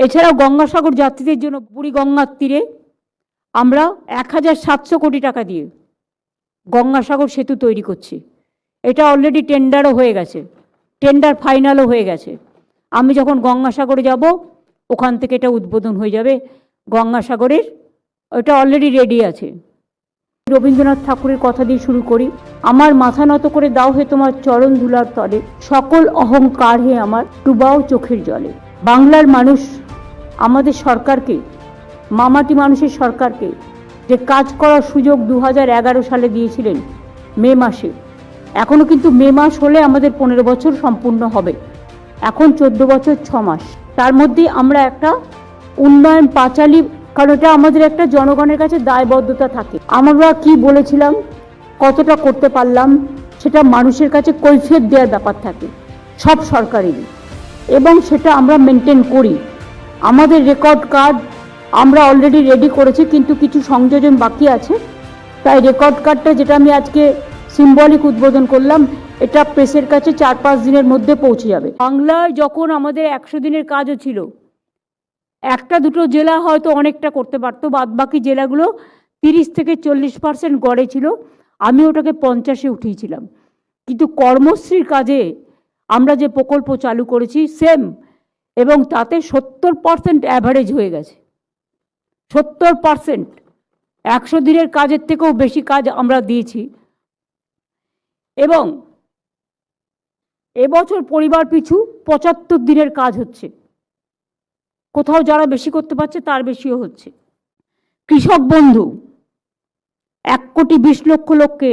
এছাড়াও গঙ্গাসাগর যাত্রীদের জন্য বুড়িগঙ্গার তীরে আমরা 1700 কোটি টাকা দিয়ে গঙ্গাসাগর সেতু তৈরি করছি। এটা অলরেডি টেন্ডারও হয়ে গেছে, টেন্ডার ফাইনালও হয়ে গেছে। আমি যখন গঙ্গাসাগরে যাব ওখান থেকে এটা উদ্বোধন হয়ে যাবে। গঙ্গাসাগরের ওটা অলরেডি রেডি আছে। রবীন্দ্রনাথ ঠাকুরের কথা দিয়ে শুরু করি। আমার মাথা নত করে দাও হে তোমার চরণ ধুলার তলে, সকল অহংকার হে আমার ডুবাও চোখের জলে। বাংলার মানুষ আমাদের সরকারকে, মামাটি মানুষের সরকারকে যে কাজ করার সুযোগ 2011 সালে দিয়েছিলেন মে মাসে, এখনও কিন্তু মে মাস হলে আমাদের 15 বছর সম্পূর্ণ হবে। এখন 14 বছর 6 মাস। তার মধ্যে আমরা একটা উন্নয়ন পাঁচালী, কারণ এটা আমাদের একটা জনগণের কাছে দায়বদ্ধতা থাকে। আমরা কি বলেছিলাম, কতটা করতে পারলাম, সেটা মানুষের কাছে কৈফিয়ত দেওয়ার ব্যাপার থাকে সব সরকারেরই, এবং সেটা আমরা মেনটেন করি। আমাদের রেকর্ড কার্ড আমরা অলরেডি রেডি করেছি, কিন্তু কিছু সংযোজন বাকি আছে। তাই রেকর্ড কার্ডটা, যেটা আমি আজকে সিম্বলিক উদ্বোধন করলাম, এটা প্রেসের কাছে 4-5 দিনের মধ্যে পৌঁছে যাবে। বাংলায় যখন আমাদের 100 দিনের কাজও ছিল, একটা দুটো জেলা হয়তো অনেকটা করতে পারতো, বাদ বাকি জেলাগুলো 30 থেকে 40% গড়ে ছিল। আমি ওটাকে 50-এ উঠিয়েছিলাম। কিন্তু কর্মশ্রীর কাজে আমরা যে প্রকল্প চালু করেছি সেম, এবং তাতে 70% অ্যাভারেজ হয়ে গেছে। 70% 100 দিনের কাজের থেকেও বেশি কাজ আমরা দিয়েছি। এবং এবছর পরিবার পিছু 75 দিনের কাজ হচ্ছে। কোথাও যারা বেশি করতে পারছে তার বেশিও হচ্ছে। কৃষক বন্ধু 1,20,00,000 লোককে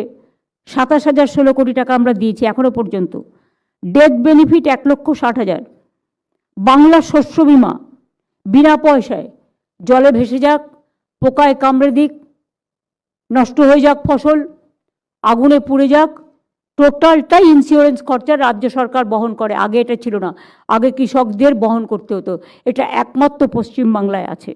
27,016 কোটি টাকা আমরা দিয়েছি এখনো পর্যন্ত। Death benefit 1,60,000। বাংলা শস্য বীমা বিনা পয়সায়, জলে ভেসে যাক, পোকায় কামড়ে দিক, নষ্ট হয়ে যাক ফসল, আগুনে পুড়ে যাক, টোটালটাই ইন্স্যুরেন্স খরচা রাজ্য সরকার বহন করে। আগে এটা ছিল না, আগে কৃষকদের বহন করতে হতো। এটা একমাত্র পশ্চিমবাংলায় আছে।